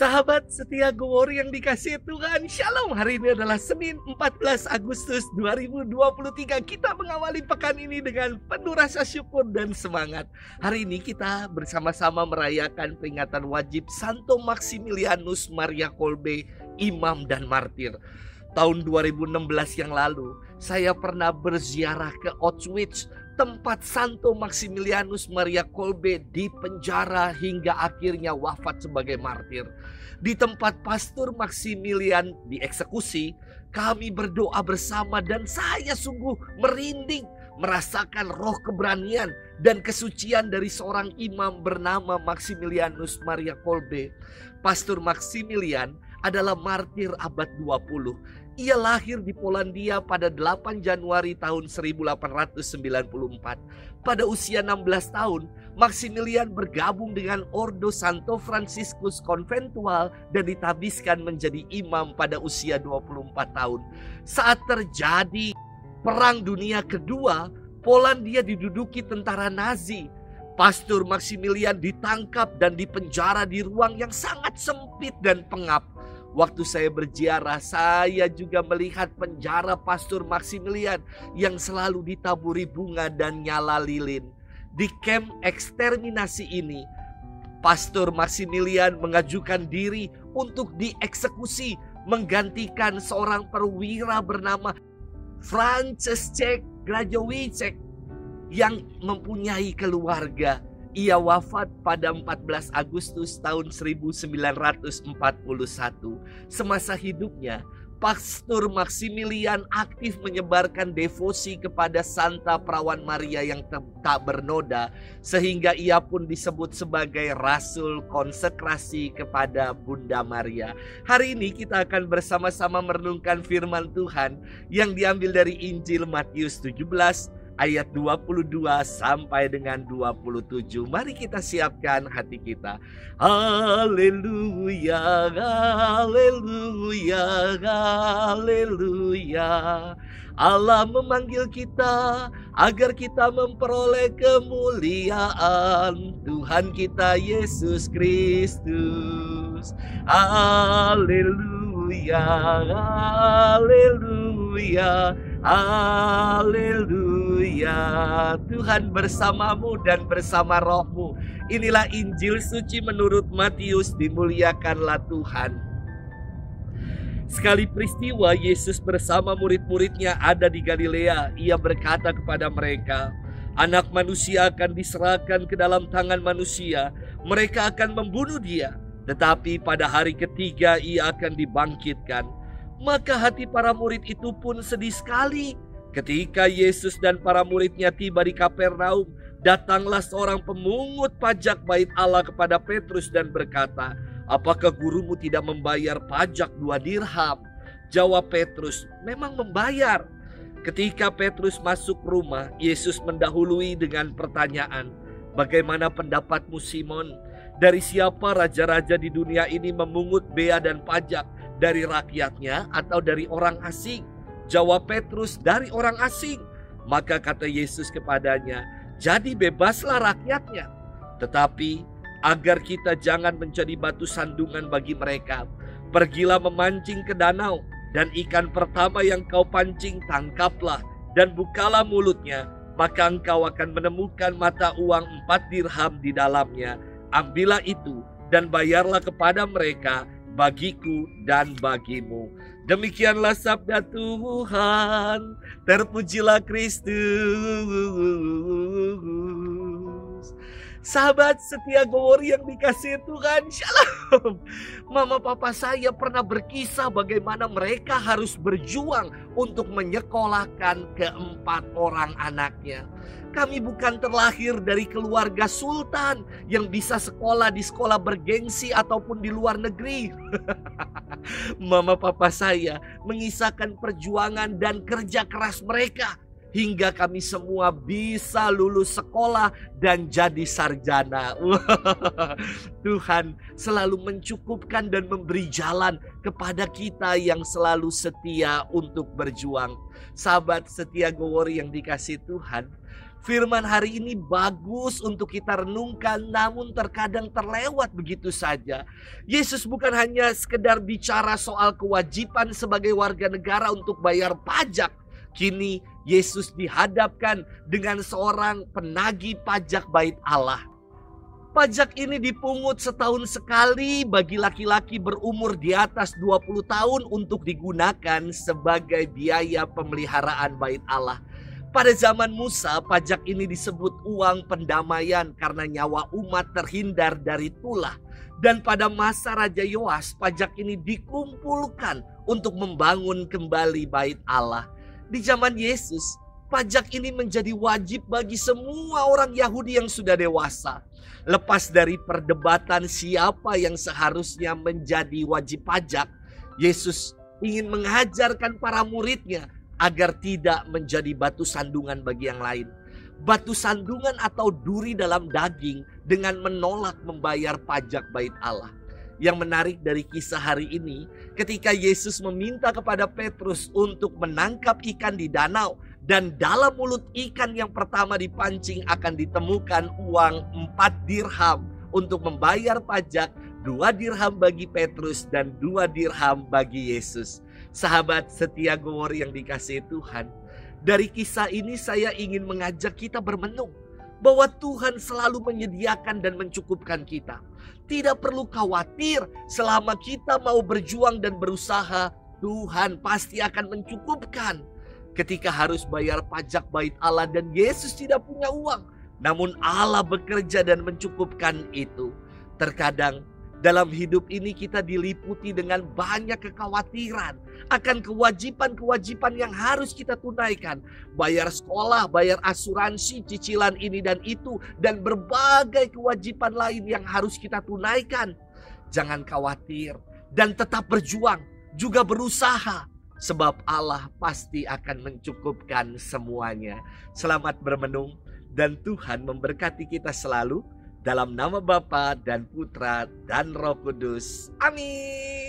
Sahabat setia Go yang dikasihi Tuhan, Shalom. Hari ini adalah Senin 14 Agustus 2023. Kita mengawali pekan ini dengan penuh rasa syukur dan semangat. Hari ini kita bersama-sama merayakan peringatan wajib Santo Maximilianus Maria Kolbe, imam dan martir. Tahun 2016 yang lalu, saya pernah berziarah ke Auschwitz, tempat Santo Maximilianus Maria Kolbe dipenjara hingga akhirnya wafat sebagai martir. Di tempat Pastor Maximilian dieksekusi, kami berdoa bersama dan saya sungguh merinding merasakan roh keberanian dan kesucian dari seorang imam bernama Maximilianus Maria Kolbe. Pastor Maximilian adalah martir abad 20. Ia lahir di Polandia pada 8 Januari tahun 1894. Pada usia 16 tahun, Maximilian bergabung dengan Ordo Santo Franciscus Conventual dan ditabiskan menjadi imam pada usia 24 tahun. Saat terjadi Perang Dunia Kedua, Polandia diduduki tentara Nazi. Pastor Maximilian ditangkap dan dipenjara di ruang yang sangat sempit dan pengap. Waktu saya berziarah, saya juga melihat penjara Pastor Maximilian yang selalu ditaburi bunga dan nyala lilin. Di kamp eksterminasi ini, Pastor Maximilian mengajukan diri untuk dieksekusi, menggantikan seorang perwira bernama Franciszek Grajowicz yang mempunyai keluarga. Ia wafat pada 14 Agustus tahun 1941. Semasa hidupnya, Pastor Maximilian aktif menyebarkan devosi kepada Santa Perawan Maria yang tak bernoda, sehingga ia pun disebut sebagai Rasul Konsekrasi kepada Bunda Maria. Hari ini kita akan bersama-sama merenungkan firman Tuhan yang diambil dari Injil Matius 17 ayat 22 sampai dengan 27. Mari kita siapkan hati kita. Haleluya, haleluya, haleluya. Allah memanggil kita agar kita memperoleh kemuliaan Tuhan kita Yesus Kristus. Haleluya, haleluya, haleluya. Tuhan bersamamu dan bersama rohmu. Inilah Injil suci menurut Matius. Dimuliakanlah Tuhan. Sekali peristiwa Yesus bersama murid-muridnya ada di Galilea. Ia berkata kepada mereka, Anak manusia akan diserahkan ke dalam tangan manusia. Mereka akan membunuh dia, tetapi pada hari ketiga ia akan dibangkitkan. Maka hati para murid itu pun sedih sekali. Ketika Yesus dan para muridnya tiba di Kapernaum, datanglah seorang pemungut pajak bait Allah kepada Petrus dan berkata, Apakah gurumu tidak membayar pajak 2 dirham? Jawab Petrus, memang membayar. Ketika Petrus masuk rumah, Yesus mendahului dengan pertanyaan, Bagaimana pendapatmu Simon? Dari siapa raja-raja di dunia ini memungut bea dan pajak? Dari rakyatnya atau dari orang asing? Jawab Petrus, dari orang asing. Maka kata Yesus kepadanya, jadi bebaslah rakyatnya. Tetapi agar kita jangan menjadi batu sandungan bagi mereka, pergilah memancing ke danau, dan ikan pertama yang kau pancing tangkaplah, dan bukalah mulutnya, maka engkau akan menemukan mata uang 4 dirham di dalamnya. Ambillah itu dan bayarlah kepada mereka, bagiku dan bagimu. Demikianlah sabda Tuhan. Terpujilah Kristus. Sahabat setia Go yang dikasihi Tuhan, Shalom. Mama papa saya pernah berkisah bagaimana mereka harus berjuang untuk menyekolahkan keempat orang anaknya. Kami bukan terlahir dari keluarga sultan yang bisa sekolah di sekolah bergengsi ataupun di luar negeri. Mama papa saya mengisahkan perjuangan dan kerja keras mereka hingga kami semua bisa lulus sekolah dan jadi sarjana. Tuhan selalu mencukupkan dan memberi jalan kepada kita yang selalu setia untuk berjuang. Sahabat setia Go-Worry yang dikasihi Tuhan, firman hari ini bagus untuk kita renungkan, namun terkadang terlewat begitu saja. Yesus bukan hanya sekedar bicara soal kewajiban sebagai warga negara untuk bayar pajak. Kini Yesus dihadapkan dengan seorang penagih pajak bait Allah. Pajak ini dipungut setahun sekali bagi laki-laki berumur di atas 20 tahun untuk digunakan sebagai biaya pemeliharaan bait Allah. Pada zaman Musa, pajak ini disebut uang pendamaian karena nyawa umat terhindar dari tulah. Dan pada masa Raja Yoas, pajak ini dikumpulkan untuk membangun kembali bait Allah. Di zaman Yesus, pajak ini menjadi wajib bagi semua orang Yahudi yang sudah dewasa. Lepas dari perdebatan siapa yang seharusnya menjadi wajib pajak, Yesus ingin mengajarkan para muridnya agar tidak menjadi batu sandungan bagi yang lain. Batu sandungan atau duri dalam daging dengan menolak membayar pajak bait Allah. Yang menarik dari kisah hari ini, ketika Yesus meminta kepada Petrus untuk menangkap ikan di danau, dan dalam mulut ikan yang pertama dipancing akan ditemukan uang 4 dirham untuk membayar pajak, 2 dirham bagi Petrus dan 2 dirham bagi Yesus. Sahabat setia Go-Worry yang dikasihi Tuhan, dari kisah ini saya ingin mengajak kita bermenung bahwa Tuhan selalu menyediakan dan mencukupkan kita. Tidak perlu khawatir, selama kita mau berjuang dan berusaha, Tuhan pasti akan mencukupkan. Ketika harus bayar pajak bait Allah dan Yesus tidak punya uang, namun Allah bekerja dan mencukupkan itu. Terkadang dalam hidup ini kita diliputi dengan banyak kekhawatiran akan kewajiban-kewajiban yang harus kita tunaikan. Bayar sekolah, bayar asuransi, cicilan ini dan itu, dan berbagai kewajiban lain yang harus kita tunaikan. Jangan khawatir dan tetap berjuang, juga berusaha. Sebab Allah pasti akan mencukupkan semuanya. Selamat bermenung dan Tuhan memberkati kita selalu. Dalam nama Bapa dan Putra dan Roh Kudus. Amin.